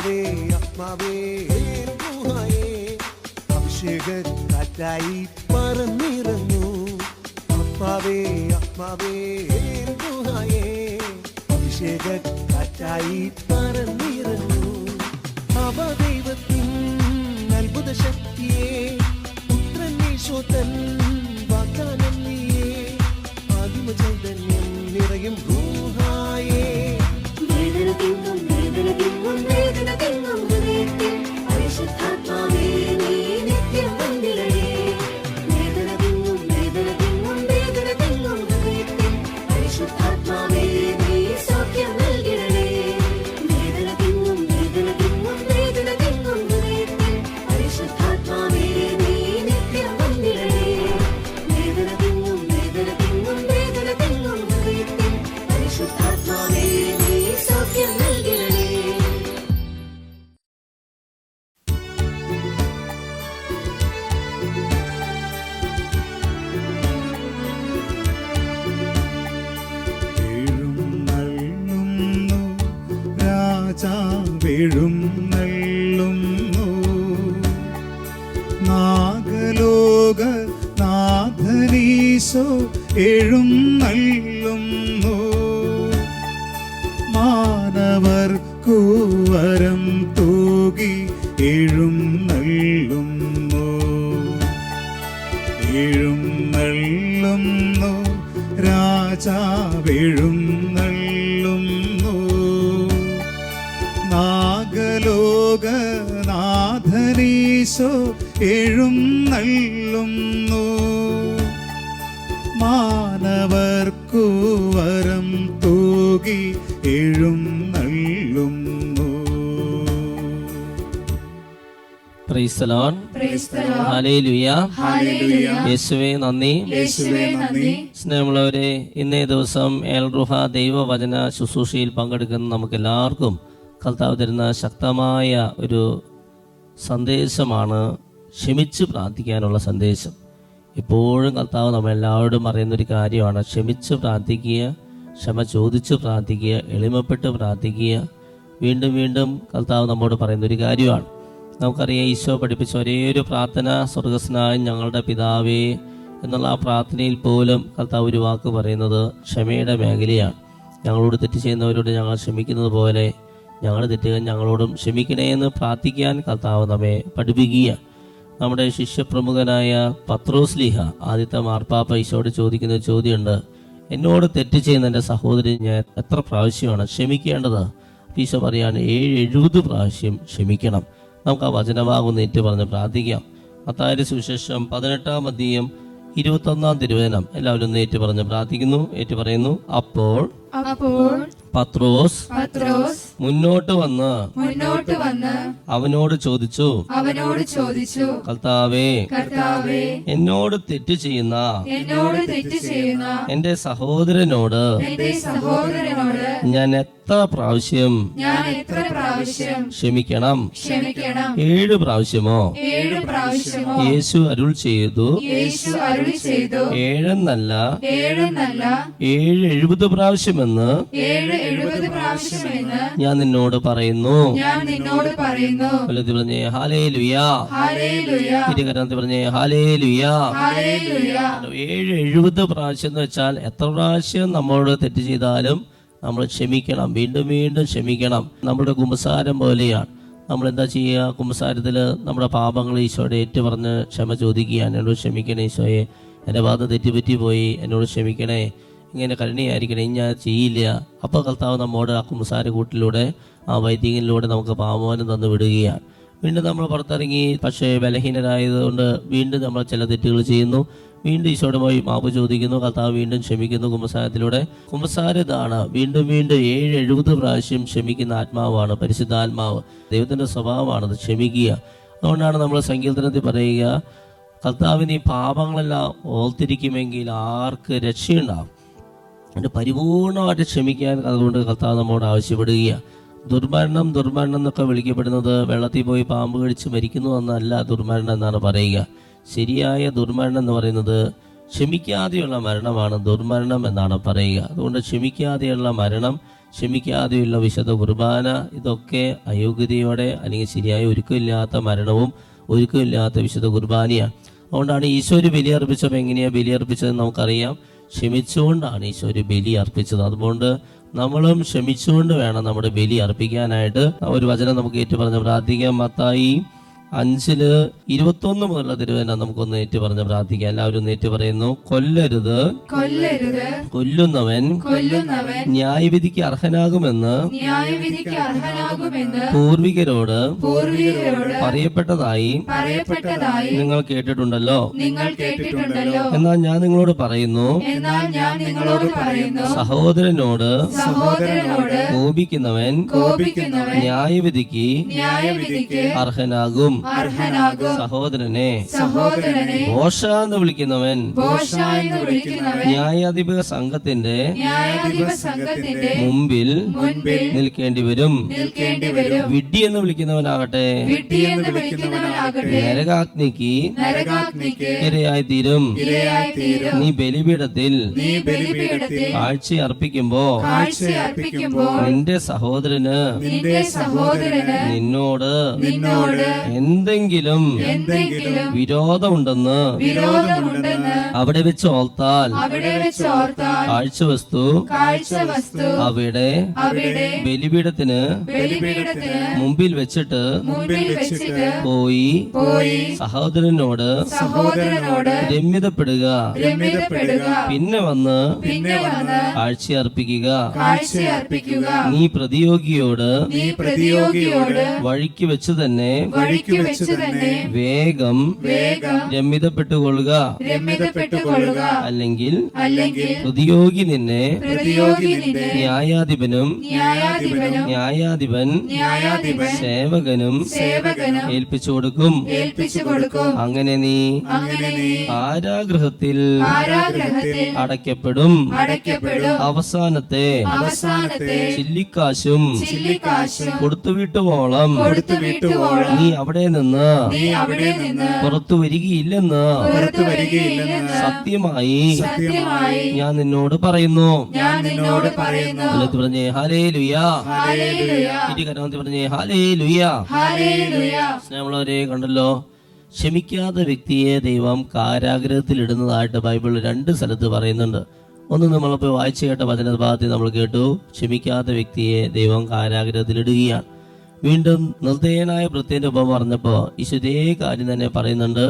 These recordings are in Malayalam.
ആത്മാവേ ആത്മാവേ അഭിഷേക കാറ്റായി പറന്നിറങ്ങൂ. ആത്മാവേ ആത്മാവേ അഭിഷേക കാറ്റായി പറന്നിറങ്ങൂ. അവദൈവത്തിൻ അത്ഭുത ശക്തിയെ പുത്രൻ യേശുതൻ വാഗ്ദാനം നീയേ. ആദിമ ചൈതന്യം നിറയും റൂഹായേ. വേദന തിങ്ങും വേദന തിങ്ങും വേദന തിങ്ങും ഹൃദയത്തിൽ പരിശുദ്ധാത്മാവേ നീ നിത്യം വന്നിടണേ. വേദന തിങ്ങും വേദന തിങ്ങും വേദന തിങ്ങും ഹൃദയത്തിൽ പരിശുദ്ധാത്മാവേ നീ സൗഖ്യം നൽകിടണേ. വേദന തിങ്ങും വേദന തിങ്ങും വേദന തിങ്ങും ഹൃദയത്തിൽ പരിശുദ്ധാത്മാവേ നീ നിത്യം വന്നിടണേ. വേദന തിങ്ങും വേദന തിങ്ങും വേദന തിങ്ങും ഹൃദയത്തിൽ പരിശുദ്ധാത്മാവേ നീ സൗഖ്യം നൽകിടണേ. എഴുന്നള്ളുന്നു രാജാവെഴുന്നള്ളുന്നു. നാഗലോക നാഥനീശോ എഴുന്നള്ളുന്നു. മാനവർക്കു വരം തൂകി എഴുന്നള്ളുന്നു. എഴുന്നള്ളുന്നു രാജാവെഴുന്നള്ളുന്നു. നാഗലോക നാഥനീശോ എഴുന്നള്ളുന്നു. മാനവർക്കു വരം തൂകി എഴുന്നള്ളുന്നു. Praise the lord. ഹല്ലേലൂയ. യേശുവേ നന്ദി. സ്നേഹമുള്ളവരെ, ഇന്നേ ദിവസം എൽറുഹ ദൈവവചന ശുശ്രൂഷയിൽ പങ്കെടുക്കുന്ന നമുക്ക് എല്ലാവർക്കും കർത്താവ് തരുന്ന ശക്തമായ ഒരു സന്ദേശമാണ് ക്ഷമിച്ച് പ്രാർത്ഥിക്കാനുള്ള സന്ദേശം. എപ്പോഴും കർത്താവ് നമ്മളെല്ലാവരോടും പറയുന്നൊരു കാര്യമാണ്, ക്ഷമിച്ച് പ്രാർത്ഥിക്കുക, ക്ഷമ ചോദിച്ച് പ്രാർത്ഥിക്കുക, എളിമപ്പെട്ട് പ്രാർത്ഥിക്കുക. വീണ്ടും വീണ്ടും കർത്താവ് നമ്മോട് പറയുന്നൊരു കാര്യമാണ്. നമുക്കറിയാം, ഈശോ പഠിപ്പിച്ച ഒരേ ഒരു പ്രാർത്ഥന, സ്വർഗസ്നായ ഞങ്ങളുടെ പിതാവേ എന്നുള്ള ആ പ്രാർത്ഥനയിൽ പോലും കർത്താവ് ഒരു വാക്ക് പറയുന്നത് ക്ഷമയുടെ മേഖലയാണ്. ഞങ്ങളോട് തെറ്റ് ചെയ്യുന്നവരോട് ഞങ്ങൾ ക്ഷമിക്കുന്നത് പോലെ ഞങ്ങളുടെ തെറ്റുകൾ ഞങ്ങളോടും ക്ഷമിക്കണേ എന്ന് പ്രാർത്ഥിക്കാൻ കർത്താവ് നമ്മെ പഠിപ്പിക്കുക. നമ്മുടെ ശിഷ്യപ്രമുഖനായ പത്രോസ്ലീഹ ആദ്യത്തെ മാർപ്പാപ്പ ഈശോയോട് ചോദിക്കുന്ന ഒരു ചോദ്യമുണ്ട്, എന്നോട് തെറ്റ് ചെയ്യുന്ന എൻ്റെ സഹോദരി ഞാൻ എത്ര പ്രാവശ്യമാണ് ക്ഷമിക്കേണ്ടത്? ഈശോ പറയാണ് 70 പ്രാവശ്യം ക്ഷമിക്കണം. നമുക്ക് ആ വചനഭാഗം ഏറ്റു പറഞ്ഞ് പ്രാർത്ഥിക്കാം. മത്തായിയുടെ സുവിശേഷം 18-ാം അധ്യായം 21-ാം തിരുവചനം എല്ലാവരും ഒന്ന് ഏറ്റു പറഞ്ഞ് പ്രാർത്ഥിക്കുന്നു. ഏറ്റു പറയുന്നു. അപ്പോൾ പത്രോസ് മുന്നോട്ട് വന്ന് അവനോട് ചോദിച്ചു, കർത്താവേ, എന്നോട് തെറ്റ് ചെയ്യുന്ന എന്റെ സഹോദരനോട് ഞാൻ എത്ര പ്രാവശ്യം ക്ഷമിക്കണം? 7 പ്രാവശ്യമോ? യേശു അരുൾ ചെയ്തു, 7 എന്നല്ല 70 പ്രാവശ്യമെന്ന് ഞാൻ നിന്നോട് പറയുന്നു. പറഞ്ഞേ ഹല്ലേലൂയ. പറഞ്ഞേ ഹല്ലേലൂയ. 70 പ്രാവശ്യം എന്ന് വെച്ചാൽ എത്ര പ്രാവശ്യം നമ്മളോട് തെറ്റ് ചെയ്താലും നമ്മൾ ക്ഷമിക്കണം, വീണ്ടും വീണ്ടും ക്ഷമിക്കണം. നമ്മുടെ കുമ്പസാരം പോലെയാണ്. നമ്മൾ എന്താ ചെയ്യുക? കുമ്പസാരത്തിൽ നമ്മുടെ പാപങ്ങൾ ഈശോയുടെ ഏറ്റു പറഞ്ഞ് ക്ഷമ ചോദിക്കുകയാണ്. എന്നോട് ക്ഷമിക്കണേ ഈശോയെ, എൻ്റെ ഭാഗത്ത് തെറ്റുപറ്റി പോയി, എന്നോട് ക്ഷമിക്കണേ, ഇങ്ങനെ കരുണയായിരിക്കണേ, ഞാൻ ചെയ്യില്ല. അപ്പോൾ കർത്താവ് നമ്മോട് ആ കുമ്പസാര കൂട്ടിലൂടെ, ആ വൈദികനിലൂടെ നമുക്ക് പാപമോചനം തന്നു വിടുകയാണ്. വീണ്ടും നമ്മൾ പുറത്തിറങ്ങി പക്ഷേ ബലഹീനരായതുകൊണ്ട് വീണ്ടും നമ്മൾ ചില തെറ്റുകൾ ചെയ്യുന്നു. വീണ്ടും ഈശോയുടെ പോയി മാപ്പ് ചോദിക്കുന്നു, കർത്താവ് വീണ്ടും ക്ഷമിക്കുന്നു കുമ്പസാരത്തിലൂടെ. കുമ്പസാരം ഇതാണ്, വീണ്ടും വീണ്ടും 70 പ്രാവശ്യം ക്ഷമിക്കുന്ന ആത്മാവാണ് പരിശുദ്ധാത്മാവ്. ദൈവത്തിൻ്റെ സ്വഭാവമാണത്, ക്ഷമിക്കുക. അതുകൊണ്ടാണ് നമ്മൾ സങ്കീർത്തനത്തിൽ പറയുക, കർത്താവിന് ഈ പാപങ്ങളെല്ലാം ഓർത്തിരിക്കുമെങ്കിൽ ആർക്ക് രക്ഷയുണ്ടാവും? അതിൻ്റെ പരിപൂർണമായിട്ട് ക്ഷമിക്കാൻ അതുകൊണ്ട് കർത്താവ് നമ്മോട് ആവശ്യപ്പെടുകയാണ്. ദുർമരണം എന്നൊക്കെ വിളിക്കപ്പെടുന്നത് വെള്ളത്തിൽ പോയി പാമ്പ് കടിച്ച് മരിക്കുന്നു എന്നല്ല ദുർമരണം എന്നാണ് പറയുക. ശരിയായ ദുർമരണം എന്ന് പറയുന്നത് ക്ഷമിക്കാതെയുള്ള മരണമാണ് ദുർമരണം എന്നാണ് പറയുക. അതുകൊണ്ട് ക്ഷമിക്കാതെയുള്ള മരണം ക്ഷമിക്കാതെയുള്ള വിശുദ്ധ കുർബാന, ഇതൊക്കെ അയോഗ്യതയോടെ അല്ലെങ്കിൽ ശരിയായ ഒരുക്കമില്ലാത്ത മരണവും ഒരുക്കമില്ലാത്ത വിശുദ്ധ കുർബാനയാണ്. അതുകൊണ്ടാണ് ഈശോ ഒരു ബലി അർപ്പിച്ചപ്പോൾ എങ്ങനെയാണ് ബലി അർപ്പിച്ചതെന്ന് നമുക്കറിയാം. ക്ഷമിച്ചുകൊണ്ടാണ് ഈശോ ഒരു ബലി അർപ്പിച്ചത്. അതുകൊണ്ട് നമ്മളും ക്ഷമിച്ചുകൊണ്ട് വേണം നമ്മുടെ ബലി അർപ്പിക്കാനായിട്ട്. ഒരു വചനം നമുക്ക് ഏറ്റുപറഞ്ഞ് പ്രാർത്ഥിക്കാം. മത്തായി 5:21 മുതലുള്ള തിരുവചന നമുക്കൊന്ന് ഏറ്റു പറഞ്ഞ് പ്രാർത്ഥിക്കാം. എല്ലാവരും ഒന്ന് ഏറ്റു പറയുന്നു. കൊല്ലരുത്, കൊല്ലുന്നവൻ ന്യായവിധിക്ക് അർഹനാകുമെന്ന് പൂർവികരോട് പറയപ്പെട്ടതായി നിങ്ങൾ കേട്ടിട്ടുണ്ടല്ലോ. എന്നാൽ ഞാൻ നിങ്ങളോട് പറയുന്നു, സഹോദരനോട് കോപിക്കുന്നവൻ ന്യായവിധിക്ക് അർഹനാകും. സഹോദരനെ ഭോഷ എന്ന് വിളിക്കുന്നവൻ ന്യായാധിപ സംഘത്തിന്റെ മുമ്പിൽ നിൽക്കേണ്ടി വരും. വിഡ്ഢി എന്ന് വിളിക്കുന്നവനാകട്ടെ നരകാഗ്നിക്ക് ഇരയായി തീരും. നീ ബലിപീഠത്തിൽ കാഴ്ച അർപ്പിക്കുമ്പോ നിന്റെ സഹോദരന് നിന്നോട് എന്തെങ്കിലും വിരോധമുണ്ടെന്ന് അവിടെ വെച്ച് ഓർത്താൽ കാഴ്ചവസ്തു അവിടെ ബലിപീഠത്തിന് മുമ്പിൽ വെച്ചിട്ട് പോയി സഹോദരനോട് രമ്യതപ്പെടുക. പിന്നെ വന്ന് കാഴ്ച അർപ്പിക്കുക. നീ പ്രതിയോഗിയോട് വഴിക്ക് വെച്ച് തന്നെ വേഗം രമ്യതപ്പെട്ടുകൊള്ളുക. അല്ലെങ്കിൽ പ്രതിയോഗി നിന്നെ ന്യായാധിപനും ന്യായാധിപൻ സേവകനും ഏൽപ്പിച്ചു കൊടുക്കും. അങ്ങനെ നീ കാരാഗൃഹത്തിൽ അടയ്ക്കപ്പെടും. അവസാനത്തെ ചില്ലിക്കാശും കൊടുത്തുവിട്ടുവോളം നീ അവിടെ നിന്ന് പുറത്തു വരികയില്ലെന്ന് സത്യമായി ഞാൻ നിന്നോട് പറയുന്നു. പറഞ്ഞേ ഹല്ലേലൂയ. പറഞ്ഞേ ഹല്ലേലൂയ. സ്നേഹമുള്ളവരെ, കണ്ടല്ലോ, ക്ഷമിക്കാത്ത വ്യക്തിയെ ദൈവം കാരാഗ്രഹത്തിൽ ഇടുന്നതായിട്ട് ബൈബിളിൽ 2 സ്ഥലത്ത് പറയുന്നുണ്ട്. ഒന്ന് നമ്മളിപ്പോൾ വായിച്ചു കേട്ട വചനഭാഗത്തിൽ നമ്മൾ കേട്ടു, ക്ഷമിക്കാത്ത വ്യക്തിയെ ദൈവം കാരാഗ്രഹത്തിൽ ഇടുകയാണ്. വീണ്ടും നിർദ്ദയനായ ഭൃത്യന്റെ ഉപമ പറഞ്ഞപ്പോൾ ഈശോ ഇതേ കാര്യം തന്നെ പറയുന്നുണ്ട്.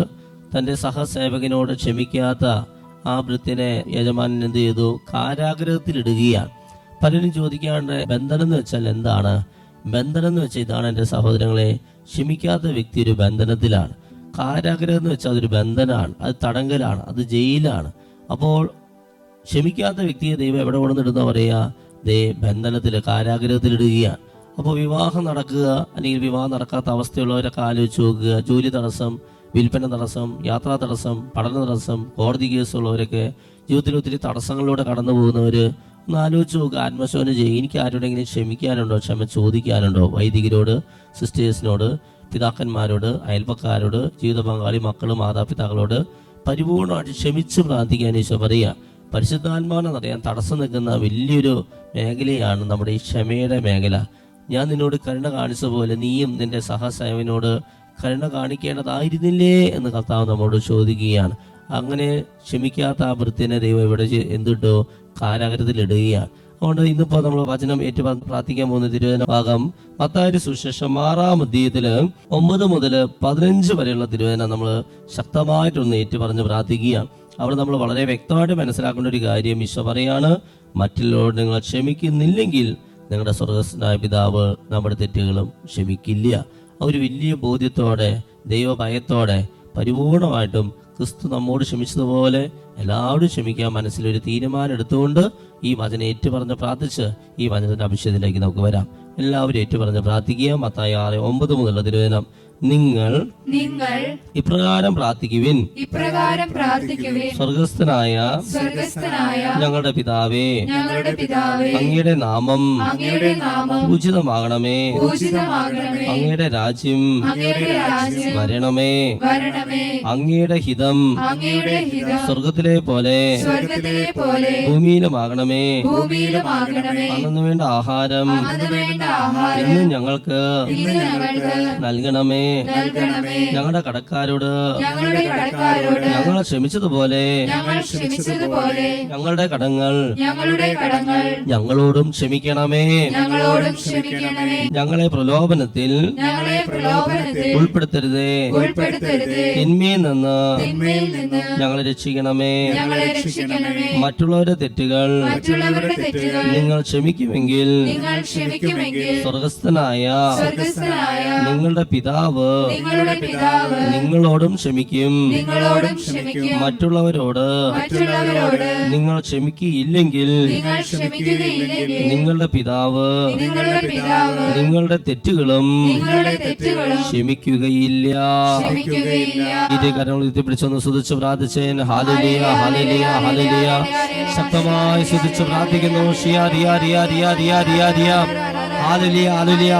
തന്റെ സഹസേവകനോട് ക്ഷമിക്കാത്ത ആ ഭൃത്യനെ യജമാനൻ എന്ത് ചെയ്തു? കാരാഗ്രഹത്തിൽ ഇടുകയാണ്. പലരും ചോദിക്കാണ്ട് ബന്ധനം എന്ന് വെച്ചാൽ എന്താണ്? ബന്ധനം എന്ന് വെച്ചാൽ ഇതാണ് എൻ്റെ സഹോദരങ്ങളെ, ക്ഷമിക്കാത്ത വ്യക്തി ഒരു ബന്ധനത്തിലാണ്. കാരാഗ്രഹം എന്ന് വെച്ചാൽ അതൊരു ബന്ധനമാണ്, അത് തടങ്കലാണ്, അത് ജയിലാണ്. അപ്പോൾ ക്ഷമിക്കാത്ത വ്യക്തിയെ ദൈവം എവിടെ കൊണ്ടുവന്നിടുന്ന പറയാ? ബന്ധനത്തിൽ, കാരാഗ്രഹത്തിലിടുകയാണ്. അപ്പോൾ വിവാഹം നടക്കുക അല്ലെങ്കിൽ വിവാഹം നടക്കാത്ത അവസ്ഥയുള്ളവരൊക്കെ ആലോചിച്ച് നോക്കുക. ജോലി തടസ്സം, വിൽപ്പന തടസ്സം, യാത്രാ തടസ്സം, പഠന തടസ്സം, കോടതി കേസുള്ളവരൊക്കെ ജീവിതത്തിൽ ഒത്തിരി തടസ്സങ്ങളിലൂടെ കടന്നു പോകുന്നവർ ഒന്ന് ആലോചിച്ച് നോക്കുക. ആത്മശോധന ചെയ്യും. എനിക്ക് ആരോടെങ്കിലും ക്ഷമിക്കാനുണ്ടോ? ക്ഷമ ചോദിക്കാനുണ്ടോ? വൈദികരോട്, സിസ്റ്റേഴ്സിനോട്, പിതാക്കന്മാരോട്, അയൽപ്പക്കാരോട്, ജീവിത പങ്കാളി, മക്കൾ, മാതാപിതാക്കളോട് പരിപൂർണമായിട്ട് ക്ഷമിച്ച് പ്രാർത്ഥിക്കാൻ ഈശോ പറയുക. പരിശുദ്ധാത്മാവെന്നറിയാൻ തടസ്സം നിൽക്കുന്ന വലിയൊരു മേഖലയാണ് നമ്മുടെ ഈ ക്ഷമയുടെ മേഖല. ഞാൻ നിന്നോട് കരുണ കാണിച്ച പോലെ നീയും നിന്റെ സഹസേവനോട് കരുണ കാണിക്കേണ്ടതായിരുന്നില്ലേ എന്ന് കർത്താവ് നമ്മോട് ചോദിക്കുകയാണ്. അങ്ങനെ ക്ഷമിക്കാത്ത ആ ഭൃത്യനെ ദൈവം ഇവിടെ എന്തിട്ടോ? കാരാഗ്രഹത്തിൽ ഇടുകയാണ്. അതുകൊണ്ട് ഇന്നിപ്പോൾ നമ്മൾ വചനം ഏറ്റു പ്രാർത്ഥിക്കാൻ പോകുന്ന തിരുവചന ഭാഗം മത്തായിയുടെ സുവിശേഷം 6-ാം അധ്യായത്തില് 9 മുതൽ 15 വരെയുള്ള തിരുവചനം നമ്മൾ ശക്തമായിട്ടൊന്ന് ഏറ്റു പറഞ്ഞ് പ്രാർത്ഥിക്കുകയാണ്. അവിടെ നമ്മൾ വളരെ വ്യക്തമായിട്ട് മനസ്സിലാക്കേണ്ട ഒരു കാര്യം ഈശോ പറയാണ്, മറ്റുള്ളവരോട് നിങ്ങൾ ക്ഷമിക്കുന്നില്ലെങ്കിൽ നിങ്ങളുടെ സ്വർഗ്ഗസ്ഥനായ പിതാവ് നമ്മുടെ തെറ്റുകളും ക്ഷമിക്കില്ല. ഒരു വലിയ ബോധ്യത്തോടെ, ദൈവഭയത്തോടെ, പരിപൂർണമായിട്ടും ക്രിസ്തു നമ്മോട് ക്ഷമിച്ചതുപോലെ എല്ലാവരും ക്ഷമിക്കാൻ മനസ്സിലൊരു തീരുമാനം എടുത്തുകൊണ്ട് ഈ വചനം ഏറ്റുപറഞ്ഞ് പ്രാർത്ഥിച്ച് ഈ വചനത്തിന്റെ അഭിഷേകത്തിലേക്ക് നമുക്ക് വരാം. എല്ലാവരും ഏറ്റുപറഞ്ഞ് പ്രാർത്ഥിക്കുക. മത്തായി 6:9 മുതലുള്ള തിരുവചനം നിങ്ങൾ നിങ്ങൾ ഇപ്രകാരം പ്രാർത്ഥിക്കുവിൻ. ഇപ്രകാരം പ്രാർത്ഥിക്കുവിൻ. സ്വർഗസ്ഥനായ സ്വർഗസ്ഥനായ ഞങ്ങളുടെ പിതാവേ, ഞങ്ങളുടെ പിതാവേ, അങ്ങയുടെ നാമം അങ്ങയുടെ നാമം പൂജിതമാകണമേ. പൂജിതമാകണമേ. അങ്ങയുടെ രാജ്യം അങ്ങയുടെ രാജ്യം വരണമേ. വരണമേ. അങ്ങയുടെ ഹിതം അങ്ങയുടെ ഹിതം സ്വർഗത്തിലെ പോലെ സ്വർഗത്തിലെ പോലെ ഭൂമിയിലുമാകണമേ. ഭൂമിയിലുമാകണമേ. അന്നു വേണ്ട ആഹാരം അന്ന് വേണ്ട ആഹാരം ഇന്ന് ഞങ്ങൾക്ക് ഇന്ന് ഞങ്ങൾക്ക് നൽകണമേ. നൽകണമേ. ഞങ്ങളുടെ കടക്കാരോട് ഞങ്ങളുടെ കടക്കാരോട് ഞങ്ങൾ ക്ഷമിച്ചതുപോലെ ഞങ്ങൾ ക്ഷമിച്ചതുപോലെ ഞങ്ങളുടെ കടങ്ങൾ ഞങ്ങളുടെ കടങ്ങൾ ഞങ്ങളോടും ക്ഷമിക്കണമേ. ഞങ്ങളോടും ക്ഷമിക്കണമേ. ഞങ്ങളെ പ്രലോഭനത്തിൽ ഞങ്ങളെ പ്രലോഭനത്തിൽ ഉൾപ്പെടുത്തരുതേ. ഉൾപ്പെടുത്തരുതേ. തിന്മയിൽ നിന്ന് തിന്മയിൽ നിന്ന് ഞങ്ങളെ രക്ഷിക്കണമേ. ഞങ്ങളെ രക്ഷിക്കണമേ. മറ്റുള്ളവരുടെ തെറ്റുകൾ മറ്റുള്ളവരുടെ തെറ്റുകൾ നിങ്ങൾ ക്ഷമിക്കുമെങ്കിൽ നിങ്ങൾ ക്ഷമിക്കുമെങ്കിൽ സ്വർഗസ്ഥനായ സ്വർഗസ്ഥനായ നിങ്ങളുടെ പിതാവ് നിങ്ങളുടെ പിതാവ് നിങ്ങളോടും ക്ഷമിക്കും. നിങ്ങളോടും ക്ഷമിക്കും. മറ്റുള്ളവരോട് മറ്റുള്ളവരോട് നിങ്ങൾ ക്ഷമിക്കുകയില്ലെങ്കിൽ നിങ്ങൾ ക്ഷമിക്കുകയില്ലെങ്കിൽ നിങ്ങളുടെ പിതാവ് നിങ്ങളുടെ പിതാവ് നിങ്ങളുടെ തെറ്റുകളും നിങ്ങളുടെ തെറ്റുകളും ക്ഷമിക്കുകയില്ല. ക്ഷമിക്കുകയില്ല. ഇരു കരങ്ങൾ ഉയർത്തിപ്പിടിച്ചൊന്ന് സ്തുതിച്ച് പ്രാർത്ഥിച്ചേൻ. ഹല്ലേലൂയ, ഹല്ലേലൂയ, ഹല്ലേലൂയ. ശക്തമായി സ്തുതിച്ച് പ്രാർത്ഥിക്കുന്നു. ഷിയാ റിയാ റിയാ റിയാ റിയാ റിയാ റിയാ. ഹല്ലേലൂയ, ഹല്ലേലൂയ.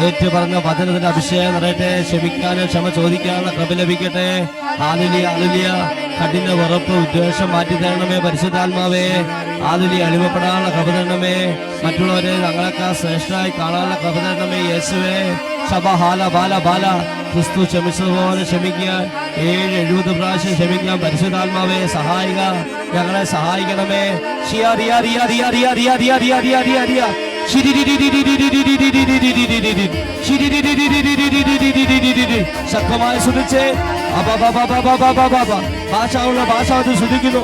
ഏറ്റു പറഞ്ഞ വചനത്തിന്റെ അഭിഷേകം നിറയട്ടെ. ക്ഷമിക്കാനും ക്ഷമ ചോദിക്കാനുള്ള കൃപ ലഭിക്കട്ടെ. Hallelujah, hallelujah. കഠിന വെറുപ്പ് ഉദ്ദേശം മാറ്റി തരണമേ പരിശുദ്ധാത്മാവേ. ഹല്ലേലൂയ. അടിമപ്പെടാനുള്ള കൃപ തരണമേ. മറ്റുള്ളവരെ ഞങ്ങളെക്കാൾ ശ്രേഷ്ഠമായി കാണാനുള്ള കൃപ തരണമേ യേശുവേ. ശബ ഹാല ബാല ബാല. ക്രിസ്തു ക്ഷമിച്ചതുപോലെ ക്ഷമിക്കാൻ 70 പ്രാവശ്യം ക്ഷമിക്കാൻ പരിശുദ്ധാത്മാവേ സഹായിക. ഞങ്ങളെ സഹായിക്കണമേ. ഷിയാ റിയാ റിയാ റിയാ റിയാ റിയാ റിയാ റിയാ റിയാ റിയാ റിയാ. ശക്തമായി സ്തുതിച്ചേ. ഭാഷയുള്ള ഭാഷ അത് സ്തുതിക്കുന്നു.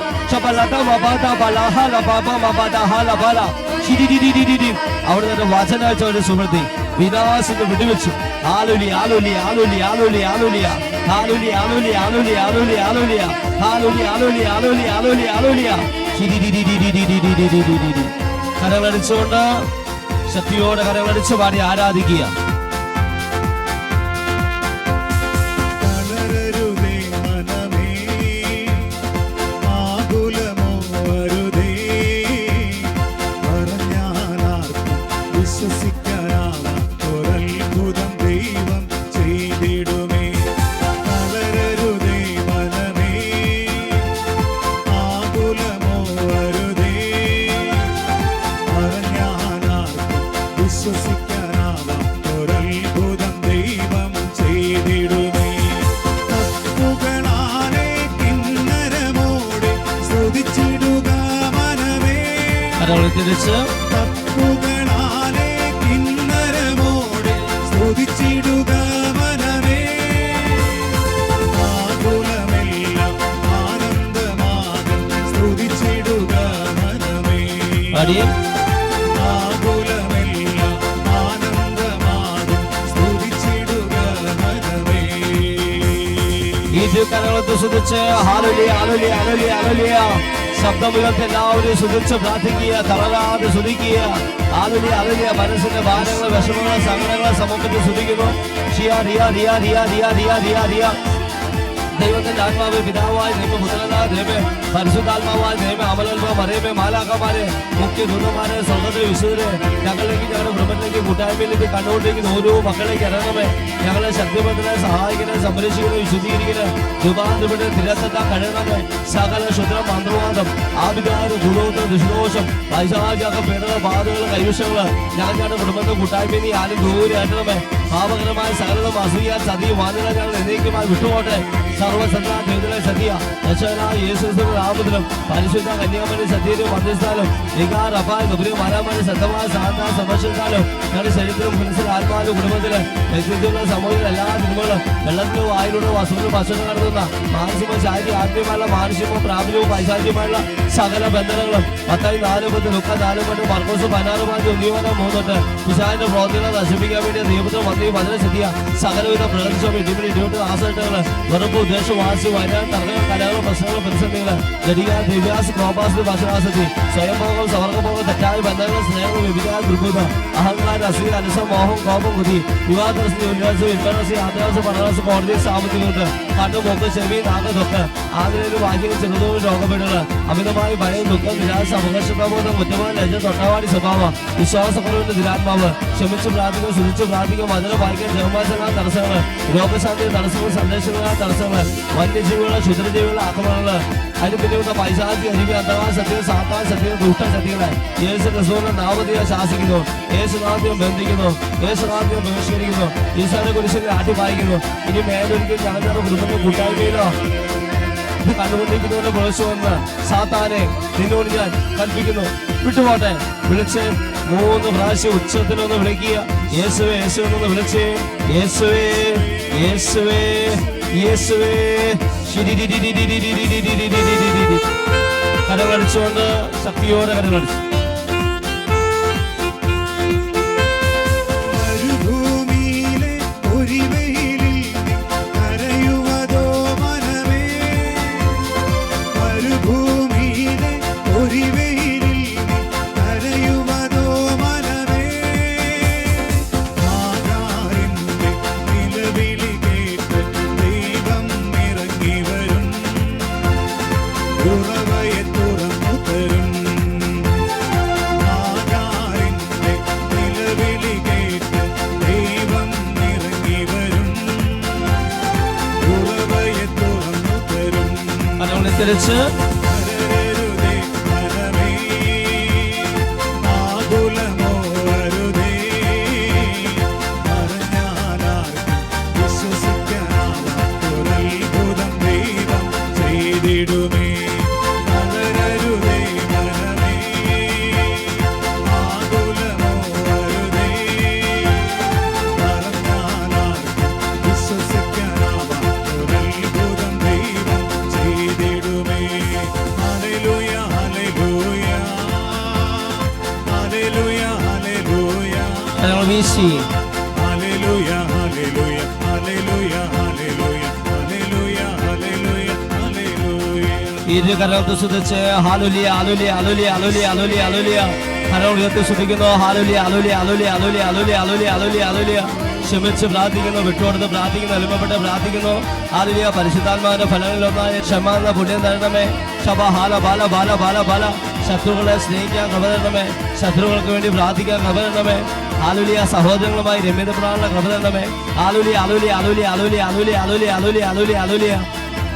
അവിടുന്ന് വചനയച്ച ഒരു സുഹൃത്തി വിനാശത്ത് വിടുവെച്ചു. ആലുലി ആലുലി ആലുലി ആലുലി ആലുലിയ ആലുലി ആലുലി ആലുലി ആലുലി ആലുലിയ ആലുലി ആലുലി ആലുലി ആലുലി ആലുലിയ. കരങ്ങളടിച്ചുകൊണ്ട് ശക്തിയോടെ കരങ്ങളടിച്ച് പാടി ആരാധിക്കുക. തളരരുതേ മനമേ, ആകുലമോ വരുതേ, പറഞ്ഞാലാർക്കും വിശ്വസിക്കാനാവാത്തൊരത്ഭുതം ദൈവം ചെയ്തിടുമേ. തളരരുതേ മനമേ, ആകുലമോ വരുതേ, വിശ്വസിക്കാനാവാത്തൊരത്ഭുതം ദൈവം ചെയ്തിടുമേ. തപ്പുകളാലെ കിന്നരമോടെ സ്തുതിച്ചിടുക മനമേ. തിരിച്ച് തപ്പുകളാലെ കിന്നരമോടെ സ്തുതിച്ചിടുക മനമേ. ആകുലമെല്ലാം ആനന്ദമാകും സ്തുതിച്ചിടുക മനമേ. പാടിയേ. ആകുലമെല്ലാം ആനന്ദമാകും സ്തുതിച്ചിടുക മനമേ. ഇരു കരങ്ങളത്ത് സ്തുതിച്ച് ഹല്ലേലൂയ, ഹല്ലേലൂയ, ഹല്ലേലൂയ, ഹല്ലേലൂയ. ശബ്ദമുയർത്തി എല്ലാവരും സ്തുതിച്ച് പ്രാർത്ഥിക്കുക. തളരാതെ സ്തുതിക്കുക. ഹല്ലേലൂയ, ഹല്ലേലൂയ. മനസ്സിന്റെ ഭാരങ്ങൾ, വിഷമങ്ങൾ, സങ്കടങ്ങളെ സമർപ്പിച്ച് സ്തുതിക്കുന്നു. ഷിയാ റിയാ റിയാ റിയാ റിയാ റിയാ റിയാ റിയാ. ദൈവത്തിന്റെ ആത്മാവ് പിതാവായ ദൈവം, പുത്രനായ ദൈവം, പരിശുദ്ധാത്മാവായ ദൈവം, അമലോത്ഭവ മറിയമേ, മാലാഖമാരെ, മുഖ്യ ദൂതന്മാരെ, സ്വർഗ്ഗത്തിലെ വിശുദ്ധരെ, ഞങ്ങളിലേക്ക് ഞങ്ങളുടെ കുടുംബത്തിലേക്ക് കൂട്ടായ്മയിലേക്ക് കണ്ടുകൊണ്ടിരിക്കുന്ന ഓരോ മക്കളിലേക്ക് ഇറങ്ങണമേ. ഞങ്ങളെ ശക്തിപ്പെടുത്തണേ, സഹായിക്കണേ, സംരക്ഷിക്കണേ, വിശുദ്ധീകരിക്കണേ. ദുബാന്ധുവിന്റെ തിരത്തെത്താൻ കഴിയണമേ. സകല ശുദ്രം മന്ത്രവാദം, ആഭിചാരം, ദുരോധം, ദുഷ്ദോഷം, വൈശാഖ്യാക പീഡന ബാധകൾ, കൈവശങ്ങൾ ഞങ്ങളുടെ കുടുംബത്തെ കൂട്ടായ്മയിൽ ആരും ദൂരെ ആറ്റണമേ. പാപകരമായ സകലതും അസൂയ ചതിയും വാതില ഞങ്ങൾ എന്നേക്കുമായി വിട്ടുപോട്ടെ. സർവസന്നാ ദൈവത്തിലെ സത്യ രക്ഷകനായ യേശുക്രിസ്തുവിന്റെ നാമത്തിലും പരിശുദ്ധ കന്യാമണി സത്യയിലും മധ്യസ്ഥാലും നികാർ അപായ ഗബ്രിയ മാരാമാരി സത്യമായ സാധാരണ സംരക്ഷിച്ചാലും ഞങ്ങളുടെ ശരീരത്തിലും മനസ്സിൽ ആത്മാവിലും കുടുംബത്തിലും വ്യക്തിത്വത്തിലും സമൂഹത്തിലും എല്ലാ തിന്മകളും വെള്ളത്തിലും വായിലുള്ള വസ്തുവിലും ഭക്ഷണം നടത്തുന്ന മാനസികവും ശാരീരിക ആത്മീയമായുള്ള മാനുഷികവും പ്രാപഞ്ചികവും പൈശാചികമായുള്ള സകല ബന്ധനങ്ങളും 10:4 ലുക്ക 4 മർക്കോസ് 16 ഉദ്യോഗം 3 പിശാചിന്റെ പ്രവർത്തികളെ നശിപ്പിക്കാൻ വേണ്ടി നിയമത്തിലും മന്ത്രിയും അതിനെ ശരിയ സകലവിധ പ്രകൃതിശോഭ ഇടിമിടി ഇടിവിട്ട് ആശ്രയിട്ടകള് വെറുപ്പ് ഉദ്ദേശം വാശി വയനാട് തർക്കങ്ങൾ കലകൾ പ്രശ്നങ്ങൾ പ്രതിസന്ധികള് ജടിക ദിവ്യാസ് ക്രോപാസ് ഭാഷാസക്തി സ്വയംഭോഗം സവർഗഭോഗം പാപങ്ങൾ, തെറ്റായ ബന്ധങ്ങൾ, സ്നേഹം, വ്യഭിചാര, ദുർബുദ്ധം, അഹങ്കാരം, അസൂയ, അലസം, മോഹം, കോപം, ബുദ്ധി, വിവാദരസം, ഉല്ലാസം, വിൽപ്പനസം, ആദ്യവാസം, പഠനവാസം, കോടതി, സാമ്പത്തികങ്ങൾക്ക്, കണ്ണു, മൂക്ക്, ചെവി, നാക്ക്, തൊക്ക്, ആഗ്രഹം, വാക്യം, ചെറുതവും, രോഗപ്പെടുകൾ, അമിതമായ ഭയം, ദുഃഖം, നിരാശ, അപകർഷതാബോധം, കുറ്റമായ ലജ്ജ, തൊട്ടവാടി സ്വഭാവം, വിശ്വാസക്കുറവിന്റെ ദുരാത്മാവ്, ക്ഷമിച്ച് പ്രാർത്ഥിക്കുക, ശുചിച്ച് പ്രാർത്ഥിക്കുക, വചനം വായിക്കാൻ, ജപമാസങ്ങളായ തടസ്സങ്ങൾ, രോഗശാന്തി തടസ്സങ്ങൾ, സന്ദേശങ്ങളായ തടസ്സങ്ങൾ, വന്യജീവികളെ, ക്ഷുദ്രജീവികളെ, ആക്രമണങ്ങൾ, അതിന് പിന്നെയുള്ള പൈശാചി, അരിവി, അന്ധവാ സത്യം, സാത്താൻ സത്യം, ദുഷ്ടശക്തികളെ യേശു ക്രിസ്തുവിന്റെ നാമധേയം ശാസിക്കുന്നു, യേശുനാമം ബന്ധിക്കുന്നു, യേശുനാമം ബഹിഷ്കരിക്കുന്നു, ഈശോയുടെ കുരിശിൽ ആട്ടി വായിക്കുന്നു. ഇനി മേലൊരിക്കലും ഞങ്ങളുടെ കുടുംബത്തിന്റെ കൂട്ടായ്മയിലോ ഇത് കണ്ടുകൊണ്ടിരിക്കുന്നവരുടെ പ്രവേശമെന്ന് സാത്താനെ നിന്നോട് ഞാൻ കൽപ്പിക്കുന്നു, വിട്ടുപോട്ടെ. വിളിച്ച് 3 പ്രാവശ്യം ഉച്ചത്തിലൊന്ന് വിളിക്കുക. യേശുവേ, യേശുവെന്നൊന്ന് വിളിച്ചേ. യേശുവേ, യേശുവേ, യേശുവേ. കരകടിച്ചുകൊണ്ട് ശക്തിയോടെ കരകടിച്ചു. മരുഭൂമിയിലെ ഒരു വെയിലിൽ കരയുവതോ മനമേ, മരുഭൂമിയിലെ ഒരു വെയിലിൽ കരയുവതോ മനമേ, ആകാരിന്റെ നിലവിളി കേട്ട് ദൈവം ഇറങ്ങി വരും, ഉറവയെ തുറന്നു തരും. ആകാരിന്റെ നിലവിളി കേട്ട് ദൈവം ഇറങ്ങി വരും, ഉറവയെ തുറന്നു തരും. തിരിച്ച് കരയരുതേ മനമേ, ആകുലമോ അരുതേ, പറഞ്ഞാലാർക്കും വിശ്വസിക്കാനാവാത്തൊരത്ഭുതം ദൈവം ചെയ്തിടുമേ. കരയരുതേ മനമേ, ആകുലമോ അരുതേ, പറഞ്ഞാലാർക്കും വിശ്വസിക്കാനാവാത്തൊരത്ഭുതം ദൈവം ചെയ്തിടുമേ. ഹല്ലേലൂയ, ഹല്ലേലൂയ, ഹല്ലേലൂയ, ഹല്ലേലൂയ, കരങ്ങൾ വീശി ഹല്ലേലൂയ, ഹല്ലേലൂയ, ഹല്ലേലൂയ, ഹല്ലേലൂയ, ഹല്ലേലൂയ, ഹല്ലേലൂയ, ഹല്ലേലൂയ. ഇരു കരങ്ങൾ സ്തുതിച്ച് ഹല്ലേലൂയ, ഹല്ലേലൂയ, ഹല്ലേലൂയ, ഹല്ലേലൂയ, ഹല്ലേലൂയ, ഹല്ലേലൂയ. കരങ്ങൾ ഉയർത്തി സ്തുതിക്കുന്നു. ഹല്ലേലൂയ, ഹല്ലേലൂയ, ഹല്ലേലൂയ, ഹല്ലേലൂയ, ഹല്ലേലൂയ, ഹല്ലേലൂയ, ഹല്ലേലൂയ, ഹല്ലേലൂയ. ക്ഷമിച്ച് പ്രാർത്ഥിക്കുന്നു, വിട്ടുകൊടുത്ത് പ്രാർത്ഥിക്കുന്നു, എളിമപ്പെട്ട് പ്രാർത്ഥിക്കുന്നു. ഹല്ലേലൂയ. പരിശുദ്ധാത്മാവിന്റെ ഫലങ്ങളിലൊന്നായ ക്ഷമ എന്ന പുണ്യം തരണമേ. ക്ഷമ, ഹാല, ബാല, ബാല, ബാല, ബാല. ശത്രുക്കളെ സ്നേഹിക്കാൻ കൃപ തരണമേ. ശത്രുക്കൾക്ക് വേണ്ടി പ്രാർത്ഥിക്കാൻ കൃപ തരണമേ. ഹല്ലേലൂയ. സഹോദരങ്ങളുമായി രമ്യതപ്പെടാനുള്ള കൃപ തരണമേ. ഹല്ലേലൂയ, ഹല്ലേലൂയ, ഹല്ലേലൂയ, ഹല്ലേലൂയ, ഹല്ലേലൂയ, ഹല്ലേലൂയ, ഹല്ലേലൂയ, ഹല്ലേലൂയ, ഹല്ലേലൂയ.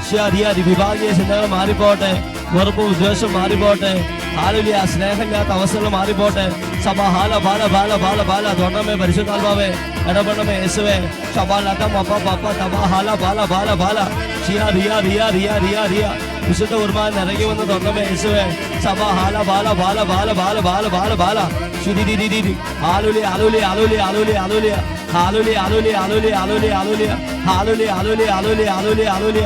ശരിയാതി വിഭാഗീയ ചിന്തകൾ മാറിപ്പോട്ടെ, വെറുപ്പ് ഉദ്ദേശം മാറിപ്പോട്ടെ. ഹല്ലേലൂയ. സ്നേഹമില്ലാത്ത അവസ്ഥകൾ മാറിപ്പോട്ടെ. സഭ ഹാല, ബാല, ബാല, ബാല, ബാല. തൊണ്ടമേ പരിശുദ്ധാത്മാവേ, ഇടപെടണമേ യേശുവേ. ശബാലകം അപ്പ പപ്പ തബ ഹാല, ബാല, ബാല, ബാല. ഷിയ റിയ റിയ റിയ റിയ റിയ. വിശുദ്ധ കുർബാന ഇറങ്ങി വന്ന് തൊണ്ടമേ യേശുവേ. സഭ ഹാല, ബാല, ബാല, ബാല, ബാല, ബാല, ബാല, ബാല. ശിരിരിരിരി. ഹല്ലേലൂയ, ഹല്ലേലൂയ, ഹല്ലേലൂയ, ഹല്ലേലൂയ, ഹല്ലേലൂയ. ഹല്ലേലൂയ, ഹല്ലേലൂയ, ഹല്ലേലൂയ, ഹല്ലേലൂയ, ഹല്ലേലൂയ. ഹല്ലേലൂയ, ഹല്ലേലൂയ, ഹല്ലേലൂയ, ഹല്ലേലൂയ, ഹല്ലേലൂയ.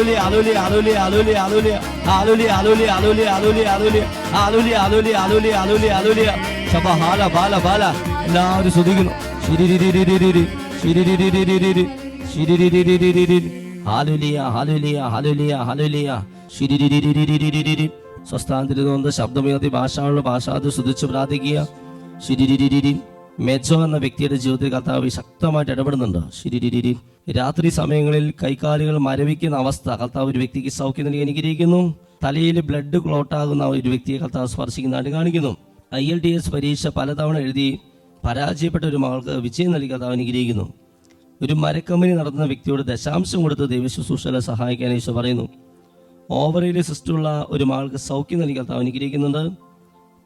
ഹല്ലേലൂയ, ഹല്ലേലൂയ, ഹല്ലേലൂയ, ഹല്ലേലൂയ, ഹല്ലേലൂയ. ഹല്ലേലൂയ, ഹല്ലേലൂയ, ഹല്ലേലൂയ, ഹല്ലേലൂയ, ഹല്ലേലൂയ. ഹല്ലേലൂയ, ഹല്ലേലൂയ, ഹല്ലേലൂയ, ഹല്ലേലൂയ, ഹല്ലേലൂയ. ശബ ഹാല, ബാല, ബാല. എല്ലാവരും സ്തുതിക്കുന്നു. ശിരിരിരിരിരിരി. ശിരിരിരിരിരിരി. ശിരിരിരിരിരിരി. ഹല്ലേലൂയ, ഹല്ലേലൂയ, ഹല്ലേലൂയ, ഹല്ലേലൂയ. ശിരിരിരിരിരിരിരി. സ്വസ്ഥാനത്തിരുന്നുകൊണ്ട് ശബ്ദമുയർത്തി ഭാഷാത് സ്തുതിച്ച് പ്രാർത്ഥിക്കുക. ശിരിരിരിരിരി. മെജോ എന്ന വ്യക്തിയുടെ ജീവിതത്തിൽ കർത്താവ് ശക്തമായിട്ട് ഇടപെടുന്നുണ്ട്. ശിരിരിരിരി. രാത്രി സമയങ്ങളിൽ കൈകാലുകൾ മരവിക്കുന്ന അവസ്ഥ കർത്താവ് ഒരു വ്യക്തിക്ക് സൗഖ്യം നൽകി അനുഗ്രഹിക്കുന്നു. തലയിൽ ബ്ലഡ് ക്ലോട്ടാകുന്ന ഒരു വ്യക്തിയെ കർത്താവ് സ്പർശിക്കുന്നതായിട്ട് കാണിക്കുന്നു. IELTS പരീക്ഷ പലതവണ എഴുതി പരാജയപ്പെട്ട ഒരു മകൾക്ക് വിജയം നൽകി കർത്താവ് അനുഗ്രഹിക്കുന്നു. ഒരു മരക്കമ്പനി നടത്തുന്ന വ്യക്തിയോട് ദശാംശം കൊടുത്ത് ദൈവശുശ്രൂഷകളെ സഹായിക്കാൻ ഈശോ പറയുന്നു. ഓവറിയിൽ സിസ്റ്റുള്ള ഒരു മകൾക്ക് സൗഖ്യം നൽകി കർത്താവ് അനുഗ്രഹിക്കുന്നുണ്ട്.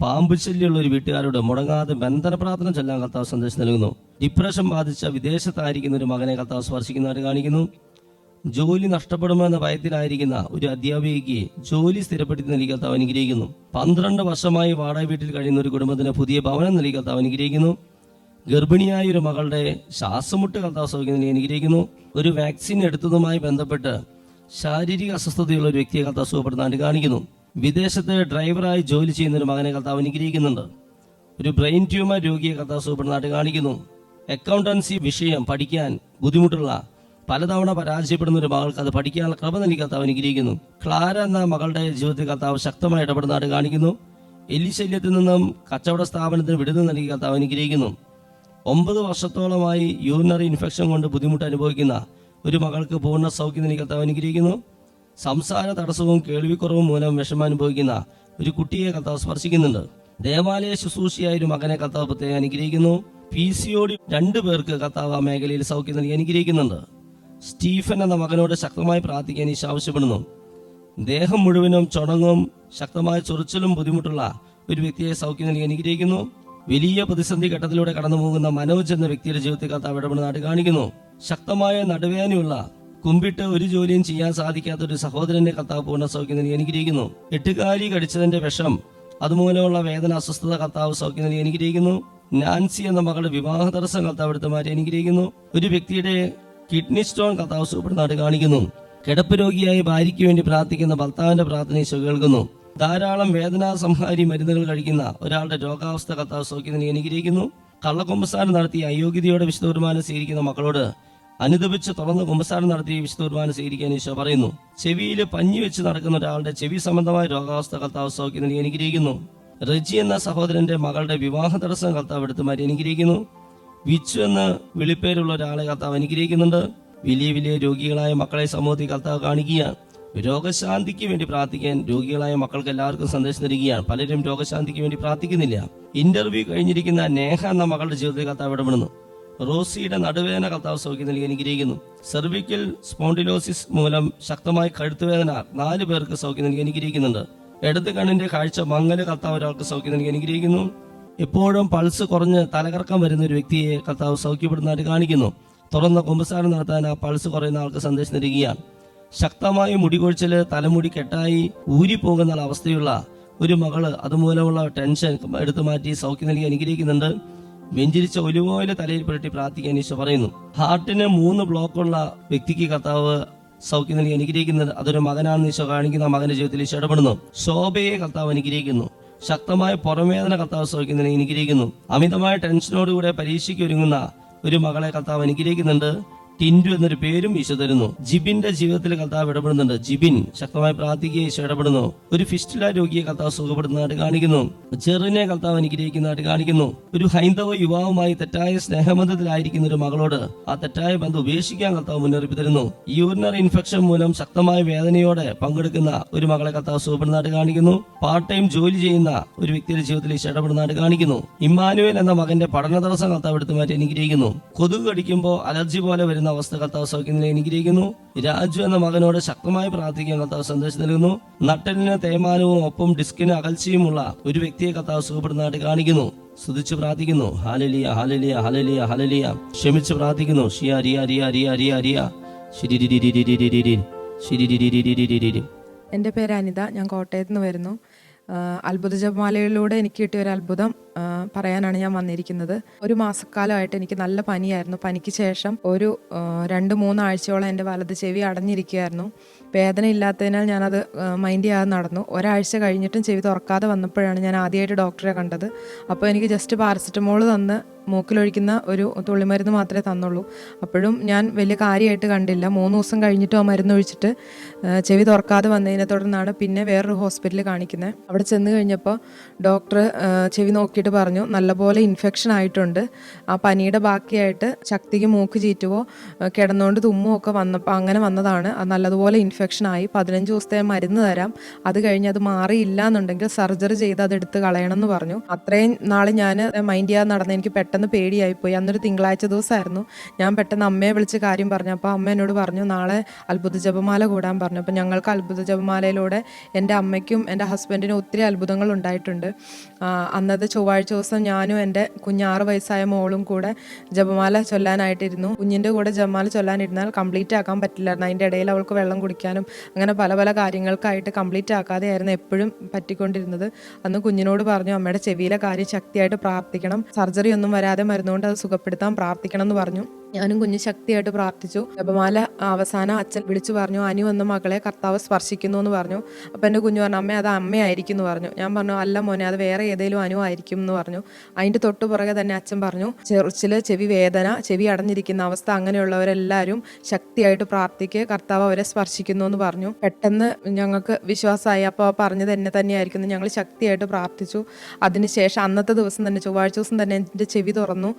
പാമ്പ് ശല്യമുള്ള ഒരു വീട്ടുകാരോട് മുടങ്ങാതെ ബന്ധന പ്രാർത്ഥന ചൊല്ലാൻ കർത്താവ് സന്ദേശം നൽകുന്നു. ഡിപ്രഷൻ ബാധിച്ച വിദേശത്തായിരിക്കുന്ന ഒരു മകനെ കർത്താവ് സ്പർശിക്കുന്നതായിട്ട് കാണിക്കുന്നു. ജോലി നഷ്ടപ്പെടുമെന്ന ഭയത്തിലായിരിക്കുന്ന ഒരു അധ്യാപികയ്ക്ക് ജോലി സ്ഥിരപ്പെടുത്തി നൽകി കർത്താവ് അനുഗ്രഹിക്കുന്നു. 12 വർഷമായി വാടക വീട്ടിൽ കഴിയുന്ന ഒരു കുടുംബത്തിന് പുതിയ ഭവനം നൽകി കർത്താവ് അനുഗ്രഹിക്കുന്നു. ഗർഭിണിയായ ഒരു മകളുടെ ശ്വാസമുട്ട് കർത്താവ് സൗഖ്യം നൽകി അനുഗ്രഹിക്കുന്നു. ഒരു വാക്സിൻ എടുത്തതുമായി ബന്ധപ്പെട്ട് ശാരീരിക അസ്വസ്ഥതയുള്ള ഒരു വ്യക്തിയെ കർത്താവ് സുഖപ്പെടുത്താൻ കാണിക്കുന്നു. വിദേശത്ത് ഡ്രൈവറായി ജോലി ചെയ്യുന്ന ഒരു മകനെ കർത്താവ് അനുഗ്രഹിക്കുന്നുണ്ട്. ഒരു ബ്രെയിൻ ട്യൂമർ രോഗിയെ കർത്താവ് സുഖപ്പെടുത്താൻ കാണിക്കുന്നു. അക്കൗണ്ടൻസി വിഷയം പഠിക്കാൻ ബുദ്ധിമുട്ടുള്ള പലതവണ പരാജയപ്പെടുന്ന ഒരു മകൾക്ക് അത് പഠിക്കാനുള്ള കൃപ നൽകി കർത്താവ് അനുഗ്രഹിക്കുന്നു. ക്ലാര എന്ന മകളുടെ ജീവിതത്തിൽ കർത്താവ് ശക്തമായി ഇടപെടുന്നതായിട്ട് കാണിക്കുന്നു. എലിശല്യത്തിൽ നിന്നും കച്ചവട സ്ഥാപനത്തിന് വിടുതൽ നൽകി കർത്താവ് അനുഗ്രഹിക്കുന്നു. 9 വർഷത്തോളമായി യൂറിനറി ഇൻഫെക്ഷൻ കൊണ്ട് ബുദ്ധിമുട്ട് അനുഭവിക്കുന്ന ഒരു മകൾക്ക് പൂർണ്ണ സൗഖ്യം നൽകി കർത്താവ് അനുഗ്രഹിക്കുന്നു. സംസാര തടസ്സവും കേൾവിക്കുറവും മൂലം വിഷമം അനുഭവിക്കുന്ന ഒരു കുട്ടിയെ കർത്താവ് സ്പർശിക്കുന്നുണ്ട്. ദേവാലയ ശുശ്രൂഷയായ ഒരു മകനെ കർത്താവ് പ്രത്യേകം അനുഗ്രഹിക്കുന്നു. PCOD 2 പേർക്ക് കർത്താവ് ആ മേഖലയിൽ സൗഖ്യം നൽകി അനുഗ്രഹിക്കുന്നുണ്ട്. സ്റ്റീഫൻ എന്ന മകനോട് ശക്തമായി പ്രാർത്ഥിക്കാൻ ഈശോ ആവശ്യപ്പെടുന്നു. ദേഹം മുഴുവനും ചുണങ്ങും ശക്തമായ ചൊറിച്ചിലും ബുദ്ധിമുട്ടുള്ള ഒരു വ്യക്തിയെ സൗഖ്യം നൽകി അനുഗ്രഹിക്കുന്നു. വലിയ പ്രതിസന്ധി ഘട്ടത്തിലൂടെ കടന്നു പോകുന്ന മനോജ് എന്ന വ്യക്തിയുടെ ജീവിതത്തിൽ കർത്താവ് ഇടപെടുന്നതായിട്ട് കാണിക്കുന്നു. ശക്തമായ നടുവേദനയുള്ള കുമ്പിട്ട് ഒരു ജോലിയും ചെയ്യാൻ സാധിക്കാത്ത ഒരു സഹോദരന്റെ കർത്താവ് പൂർണ്ണ സൗഖ്യം നൽകി അനുഗ്രഹിക്കുന്നു. എട്ടുകാലി കടിച്ചതിന്റെ വിഷം അതുമൂലമുള്ള വേദന അസ്വസ്ഥത കർത്താവ് സൗഖ്യം നൽകി അനുഗ്രഹിക്കുന്നു. നാൻസി എന്ന മകളുടെ വിവാഹ തടസ്സം കർത്താവ് എടുത്ത് മാറ്റി അനുഗ്രഹിക്കുന്നു. ഒരു വ്യക്തിയുടെ കിഡ്നി സ്റ്റോൺ കർത്താവ് സുഖപ്പെടുന്നതായിട്ട് കാണിക്കുന്നു. കിടപ്പ് രോഗിയായി ഭാര്യയ്ക്ക് വേണ്ടി പ്രാർത്ഥിക്കുന്ന ഭർത്താവിന്റെ പ്രാർത്ഥന ഈശോ കേൾക്കുന്നു. ധാരാളം വേദനാ സംഹാരി മരുന്നുകൾ കഴിക്കുന്ന ഒരാളുടെ രോഗാവസ്ഥ കർത്താവ് സൗഖ്യം നൽകി അനുഗ്രഹിക്കുന്നു. കള്ളക്കുമ്പസാരം നടത്തി അയോഗ്യതയോടെ വിശുദ്ധ കുർബാന സ്വീകരിക്കുന്ന മക്കളോട് അനുദപിച്ച് തുറന്ന് കുമ്പസാരം നടത്തി വിശുദ്ധ കുർബാന സ്വീകരിക്കാൻ ഈശോ പറയുന്നു. ചെവിയിൽ പഞ്ഞി വെച്ച് നടക്കുന്ന ഒരാളുടെ ചെവി സംബന്ധമായ രോഗാവസ്ഥ കർത്താവ് സൗഖ്യം നൽകി അനുഗ്രഹിക്കുന്നു. റജി എന്ന സഹോദരന്റെ മകളുടെ വിവാഹ തടസ്സം കർത്താവ് എടുത്ത് മാറ്റി അനുഗ്രഹിക്കുന്നു. വിച്ചു എന്ന് വിളിപ്പേരുള്ള ഒരാളെ കർത്താവ് അനുഗ്രഹിക്കുന്നുണ്ട്. വലിയ വലിയ രോഗികളായ മക്കളെ സമൂഹത്തിൽ കർത്താവ് കാണിക്കുകയാണ്. രോഗശാന്തിക്ക് വേണ്ടി പ്രാർത്ഥിക്കാൻ രോഗികളായ മക്കൾക്ക് എല്ലാവർക്കും സന്ദേശം തരികയാണ്. പലരും രോഗശാന്തിക്ക് വേണ്ടി പ്രാർത്ഥിക്കുന്നില്ല. ഇന്റർവ്യൂ കഴിഞ്ഞിരിക്കുന്ന നേഹ എന്ന മകളുടെ ജീവിതത്തിൽ കർത്താവ് ഇടപെടുന്നു. റോസിയുടെ നടുവേദന കർത്താവ് സൗഖ്യം നൽകി അനുഗ്രഹിക്കുന്നു. സെർവിക്കൽ സ്പോണ്ടിലോസിസ് മൂലം ശക്തമായ കഴുത്തുവേദന 4 പേർക്ക് സൗഖ്യം നൽകി അനുഗ്രഹിക്കുന്നുണ്ട്. ഇടത് കണ്ണിന്റെ കാഴ്ച മങ്ങല് കർത്താവ് ഒരാൾക്ക് സൗഖ്യം നൽകി അനുഗ്രഹിക്കുന്നു. എപ്പോഴും പൾസ് കുറഞ്ഞ് തലകറക്കം വരുന്ന ഒരു വ്യക്തിയെ കർത്താവ് സൗഖ്യപ്പെടുന്നതായിട്ട് കാണിക്കുന്നു. തുറന്ന കുമ്പസാരം നടത്താൻ ആ പൾസ് കുറയുന്ന ആൾക്ക് സന്ദേശം തരികയാണ്. ശക്തമായ മുടികൊഴിച്ചില്, തലമുടി കെട്ടായി ഊരിപ്പോകുന്ന അവസ്ഥയുള്ള ഒരു മകള് അതുമൂലമുള്ള ടെൻഷൻ എടുത്തു മാറ്റി സൗഖ്യം നൽകി അനുഗ്രഹിക്കുന്നുണ്ട്. വെഞ്ചിരിച്ച ഒലിവ് ഓയിൽ തലയിൽ പുരട്ടി പ്രാർത്ഥിക്കാൻ ഈശോ പറയുന്നു. ഹാർട്ടിന് 3 ബ്ലോക്കുള്ള വ്യക്തിക്ക് കർത്താവ് സൗഖ്യം നൽകി അനുഗ്രഹിക്കുന്നത് അതൊരു മകനാണെന്ന് ഈശോ കാണിക്കുന്ന മകന്റെ ജീവിതത്തിൽ ഈശോ ഇടപെടുന്നു. ശോഭയെ കർത്താവ് അനുഗ്രഹിക്കുന്നു. ശക്തമായ പുറമേദന കർത്താവ് സൗഖ്യം നൽകി അനുഗ്രഹിക്കുന്നു. അമിതമായ ടെൻഷനോടുകൂടെ പരീക്ഷയ്ക്ക് ഒരുങ്ങുന്ന ഒരു മകളെ കർത്താവ് അനുഗ്രഹിക്കുന്നുണ്ട്. ടിൻഡു എന്നൊരു പേരും ഈശോ തരുന്നു. ജിബിന്റെ ജീവിതത്തിൽ കർത്താവ് ഇടപെടുന്നുണ്ട്. ജിബിൻ ശക്തമായി പ്രാർത്ഥിക്കുകയെ ഈശോ ഇടപെടുന്നു. ഒരു ഫിസ്റ്റുല രോഗിയെ കർത്താവ് സുഖപ്പെടുന്നതായിട്ട് കാണിക്കുന്നു. ചെറിനെ കർത്താവ് അനുഗ്രഹിക്കുന്നതായിട്ട് കാണിക്കുന്നു. ഒരു ഹൈന്ദവ യുവാവുമായി തെറ്റായ സ്നേഹബന്ധത്തിലായിരിക്കുന്ന ഒരു മകളോട് ആ തെറ്റായ ബന്ധം ഉപേക്ഷിക്കാൻ കർത്താവ് മുന്നറിയിപ്പ് തരുന്നു. യൂറിനറി ഇൻഫെക്ഷൻ മൂലം ശക്തമായ വേദനയോടെ പങ്കെടുക്കുന്ന ഒരു മകളെ കർത്താവ് സുഖപ്പെടുന്നതായിട്ട് കാണിക്കുന്നു. പാർട്ട് ടൈം ജോലി ചെയ്യുന്ന ഒരു വ്യക്തിയുടെ ജീവിതത്തിൽ ഈശോ ഇടപെടുന്നതായിട്ട് കാണിക്കുന്നു. ഇമ്മാനുവേൽ എന്ന മകന്റെ പഠന തടസ്സം കർത്താവ് എടുത്തു മാറ്റി അനുഗ്രഹിക്കുന്നു. കൊതുക് കടിക്കുമ്പോൾ അലർജി പോലെ വരുന്ന അവസ്ഥ കർത്താവ് സൗഖ്യം നൽകി അനുഗ്രഹിക്കുന്നു. രാജു എന്ന മകനോട് ശക്തമായി പ്രാർത്ഥിക്കാൻ കർത്താവ് സന്ദേശം നൽകുന്നു. നട്ടലിന് തേയ്മാനവും ഒപ്പം ഡിസ്കിന് അകൽച്ചയുമുള്ള ഒരു വ്യക്തിയെ കർത്താവ് സുഖപ്പെടുന്നതായിട്ട് കാണിക്കുന്നു. സ്തുതിച്ച് പ്രാർത്ഥിക്കുന്നു. ഹല്ലേലൂയ ഹല്ലേലൂയ ഹല്ലേലൂയ ഹല്ലേലൂയ. ക്ഷമിച്ച് പ്രാർത്ഥിക്കുന്നു. ഷിയ റിയ റിയ റിയ റിയ റിയ ശിരിരിരിരിരിരിരിരിരി ശിരിരിരിരിരിരിരിരി. എൻ്റെ പേര് അനിത. ഞാൻ കോട്ടയത്ത് നിന്ന് വരുന്നു. അത്ഭുത ജപമാലയിലൂടെ എനിക്ക് കിട്ടിയ ഒരു അത്ഭുതം പറയാനാണ് ഞാൻ വന്നിരിക്കുന്നത്. ഒരു മാസക്കാലമായിട്ട് എനിക്ക് നല്ല പനിയായിരുന്നു. പനിക്ക് ശേഷം ഒരു 2-3 ആഴ്ചയോളം എൻ്റെ വലത് ചെവി അടഞ്ഞിരിക്കുകയായിരുന്നു. വേദന ഇല്ലാത്തതിനാൽ ഞാനത് മൈൻഡ് ചെയ്യാതെ നടന്നു. ഒരാഴ്ച കഴിഞ്ഞിട്ടും ചെവി തുറക്കാതെ വന്നപ്പോഴാണ് ഞാൻ ആദ്യമായിട്ട് ഡോക്ടറെ കണ്ടത്. അപ്പോൾ എനിക്ക് ജസ്റ്റ് പാരസെറ്റമോൾ തന്ന് മൂക്കിലൊഴിക്കുന്ന ഒരു തുള്ളിമരുന്ന് മാത്രമേ തന്നുള്ളൂ. അപ്പോഴും ഞാൻ വലിയ കാര്യമായിട്ട് കണ്ടില്ല. 3 ദിവസം കഴിഞ്ഞിട്ടും ആ മരുന്ന് ഒഴിച്ചിട്ട് ചെവി തുറക്കാതെ വന്നതിനെ തുടർന്നാണ് പിന്നെ വേറൊരു ഹോസ്പിറ്റലിൽ കാണിക്കുന്നത്. അവിടെ ചെന്ന് കഴിഞ്ഞപ്പോൾ ഡോക്ടർ ചെവി നോക്കിയിട്ട് പറഞ്ഞു, നല്ലപോലെ ഇൻഫെക്ഷൻ ആയിട്ടുണ്ട്. ആ പനിയുടെ ബാക്കിയായിട്ട് ശക്തിക്ക് മൂക്ക് ചീറ്റുവോ കിടന്നുകൊണ്ട് തുമ്മുവോ ഒക്കെ വന്നപ്പോൾ അങ്ങനെ വന്നതാണ്. അത് നല്ലതുപോലെ ഇൻഫെക്ഷൻ ആയി. 15 ദിവസത്തെ മരുന്ന് തരാം. അത് കഴിഞ്ഞ് അത് മാറിയില്ല എന്നുണ്ടെങ്കിൽ സർജറി ചെയ്ത് അതെടുത്ത് കളയണം എന്ന് പറഞ്ഞു. അത്രയും നാൾ ഞാൻ മൈൻഡ് ചെയ്യാതെ നടന്ന് എനിക്ക് പെട്ടെന്ന് പേടിയായിപ്പോയി. അന്നൊരു തിങ്കളാഴ്ച ദിവസമായിരുന്നു. ഞാൻ പെട്ടെന്ന് അമ്മയെ വിളിച്ച് കാര്യം പറഞ്ഞു. അപ്പോൾ അമ്മ എന്നോട് പറഞ്ഞു നാളെ അത്ഭുത ജപമാല കൂടാൻ പറഞ്ഞു. അപ്പോൾ ഞങ്ങൾക്ക് അത്ഭുത ജപമാലയിലൂടെ എൻ്റെ അമ്മയ്ക്കും എൻ്റെ ഹസ്ബൻഡിനും ഒത്തിരി അത്ഭുതങ്ങൾ ഉണ്ടായിട്ടുണ്ട്. അന്നത്തെ ചൊവ്വാഴ്ച ദിവസം ഞാനും എൻ്റെ കുഞ്ഞ് 6 വയസ്സായ മോളും കൂടെ ജപമാല ചൊല്ലാനായിട്ടിരുന്നു. കുഞ്ഞിൻ്റെ കൂടെ ജപമാല ചൊല്ലാനിരുന്നാൽ കംപ്ലീറ്റ് ആക്കാൻ പറ്റില്ലായിരുന്നു. അതിൻ്റെ ഇടയിൽ അവൾക്ക് വെള്ളം കുടിക്കാനും അങ്ങനെ പല പല കാര്യങ്ങൾക്കായിട്ട് കംപ്ലീറ്റ് ആക്കാതെയായിരുന്നു എപ്പോഴും പറ്റിക്കൊണ്ടിരുന്നത്. അന്ന് കുഞ്ഞിനോട് പറഞ്ഞു അമ്മയുടെ ചെവിയിലെ കാര്യം ശക്തിയായിട്ട് പ്രാർത്ഥിക്കണം, സർജറി ഒന്നും വരാതെ മരുന്നുകൊണ്ട് അത് സുഖപ്പെടുത്താൻ പ്രാർത്ഥിക്കണം എന്ന് പറഞ്ഞു. ഞാനും കുഞ്ഞു ശക്തിയായിട്ട് പ്രാർത്ഥിച്ചു. ജപമാല അവസാനം അച്ഛൻ വിളിച്ചു പറഞ്ഞു, അനു എന്ന മകളെ കർത്താവ് സ്പർശിക്കുന്നു എന്ന് പറഞ്ഞു. അപ്പം എൻ്റെ കുഞ്ഞു പറഞ്ഞു, അമ്മ അത് അമ്മയായിരിക്കും എന്ന് പറഞ്ഞു. ഞാൻ പറഞ്ഞു, അല്ല മോനെ, അത് വേറെ ഏതെങ്കിലും അനു ആയിരിക്കും എന്ന് പറഞ്ഞു. അതിൻ്റെ തൊട്ടു പുറകെ തന്നെ അച്ഛൻ പറഞ്ഞു, ചെറിച്ചിൽ, ചെവി വേദന, ചെവി അടഞ്ഞിരിക്കുന്ന അവസ്ഥ, അങ്ങനെയുള്ളവരെല്ലാവരും ശക്തിയായിട്ട് പ്രാർത്ഥിക്കുക, കർത്താവ് അവരെ സ്പർശിക്കുന്നു എന്ന് പറഞ്ഞു. പെട്ടെന്ന് ഞങ്ങൾക്ക് വിശ്വാസമായി. അപ്പോൾ പറഞ്ഞത് എന്നെ തന്നെയായിരിക്കുന്നു. ഞങ്ങൾ ശക്തിയായിട്ട് പ്രാർത്ഥിച്ചു. അതിനുശേഷം അന്നത്തെ ദിവസം തന്നെ, ചൊവ്വാഴ്ച ദിവസം തന്നെ എൻ്റെ ചെവി തുറന്നു.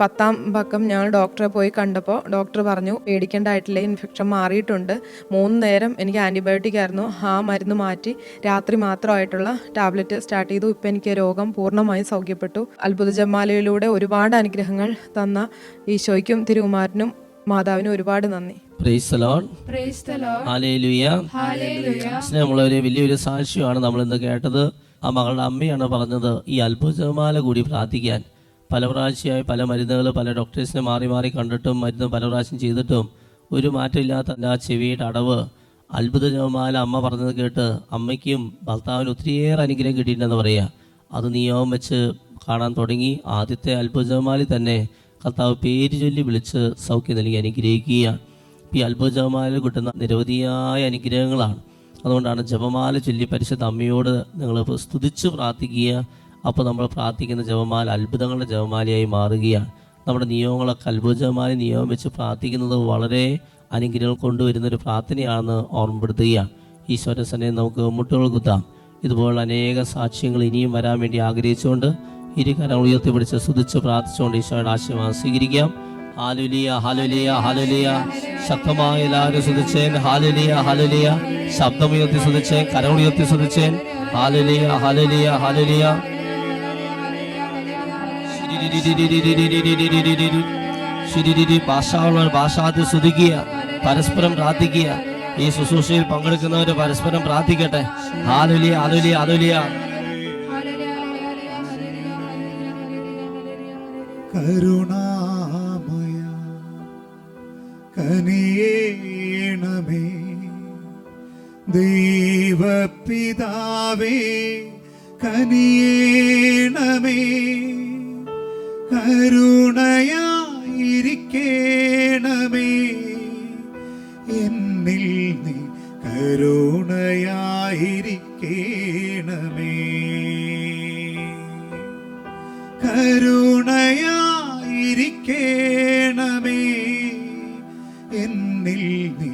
10ാം പക്കം ഞങ്ങൾ ഡോക്ടറെ പോയി കണ്ടപ്പോൾ ഡോക്ടർ പറഞ്ഞു, പേടിക്കേണ്ടതായിട്ടില്ല, ഇൻഫെക്ഷൻ മാറിയിട്ടുണ്ട്. 3 നേരം എനിക്ക് ആൻറ്റിബയോട്ടിക് ആയിരുന്നു. ആ മരുന്ന് മാറ്റി രാത്രി മാത്രമായിട്ടുള്ള ടാബ്ലറ്റ് സ്റ്റാർട്ട് ചെയ്തു. ഇപ്പം എനിക്ക് രോഗം പൂർണ്ണമായും സൗഖ്യപ്പെട്ടു. അത്ഭുത ജപമാലയിലൂടെ ഒരുപാട് അനുഗ്രഹങ്ങൾ തന്ന ഈശോയ്ക്കും തിരുകുമാരനും മാതാവിനും ഒരുപാട് നന്ദി. Praise the Lord. Hallelujah. Hallelujah. സ്നേഹമുള്ളവരെ, വലിയൊരു സാക്ഷ്യമാണ് നമ്മൾ ഇന്ന് കേട്ടത്. ആ മകളുടെ അമ്മയാണ് പറഞ്ഞത്, ഈ അത്ഭുത ജപമാല കൂടി പ്രാർത്ഥിക്കാൻ പല പ്രാവശ്യമായി പല മരുന്നുകൾ പല ഡോക്ടേഴ്സിനെ മാറി മാറി കണ്ടിട്ടും മരുന്ന് പല പ്രാവശ്യം ചെയ്തിട്ടും ഒരു മാറ്റമില്ലാത്ത ആ ചെവിയുടെ അടവ് അത്ഭുത ജപമാല അമ്മ പറഞ്ഞത് കേട്ട് അമ്മയ്ക്കും ഭർത്താവിന് ഒത്തിരിയേറെ അനുഗ്രഹം കിട്ടിയിട്ടുണ്ടെന്ന് പറയുക. അത് നിയമം വെച്ച് കാണാൻ തുടങ്ങി. ആദ്യത്തെ അത്ഭുത ജപമാലയിൽ തന്നെ കർത്താവ് പേര് ചൊല്ലി വിളിച്ച് സൗഖ്യം നൽകി അനുഗ്രഹിക്കുകയാണ്. ഈ അത്ഭുത ജപമാല കിട്ടുന്ന നിരവധിയായ അനുഗ്രഹങ്ങളാണ്. അതുകൊണ്ടാണ് ജപമാല ചൊല്ലി പരിശുദ്ധ അമ്മയോട് നിങ്ങൾ സ്തുതിച്ച് പ്രാർത്ഥിക്കുക. അപ്പോൾ നമ്മൾ പ്രാർത്ഥിക്കുന്ന ജപമാല അത്ഭുതങ്ങളുടെ ജപമാലയായി മാറുകയാണ്. നമ്മുടെ നിയമങ്ങളൊക്കെ അത്ഭുത ജപമാല നിയമം വെച്ച് പ്രാർത്ഥിക്കുന്നത് വളരെ അനുഗ്രഹങ്ങൾ കൊണ്ടുവരുന്നൊരു പ്രാർത്ഥനയാണെന്ന് ഓർമ്മപ്പെടുത്തുകയാണ്. ഈശോയുടെ സന്നിധിയിൽ നമുക്ക് മുട്ടുകൾ കുത്താം. ഇതുപോലുള്ള അനേക സാക്ഷ്യങ്ങൾ ഇനിയും വരാൻ വേണ്ടി ആഗ്രഹിച്ചുകൊണ്ട് ഇരുകരങ്ങൾ ഉയർത്തിപ്പിടിച്ച് സ്തുതിച്ച് പ്രാർത്ഥിച്ചുകൊണ്ട് ഈശോയുടെ ആശീർവാദം സ്വീകരിക്കാം. ഹല്ലേലൂയ, ഹല്ലേലൂയ, ഹല്ലേലൂയ. ശക്തമായ എല്ലാവരും സ്തുതിച്ചേൻ. ഹല്ലേലൂയ, ഹല്ലേലൂയ. ശബ്ദമുയർത്തി സ്തുതിച്ചേൻ, കരങ്ങളുയർത്തി സ്തുതിച്ചേൻ. ഹല്ലേലൂയ, ഹല്ലേലൂയ, ഹല്ലേലൂയ. ഭാഷകളുള്ള ഭാഷാത്തിൽ സ്തുതിക്കുക, പരസ്പരം പ്രാർത്ഥിക്കുക. ഈ ശുശ്രൂഷയിൽ പങ്കെടുക്കുന്നവർ പരസ്പരം പ്രാർത്ഥിക്കട്ടെ. ഹല്ലേലൂയ, ഹല്ലേലൂയ, ഹല്ലേലൂയ. കരുണാമയ കനിയേണമേ ദൈവപിതാവേ, കനിയേണമേ, കരുണയായിരിക്കേണമേ, എന്നിൽ നീ കരുണയായിരിക്കേണമേ, കരുണയായിരിക്കേണമേ, എന്നിൽ നീ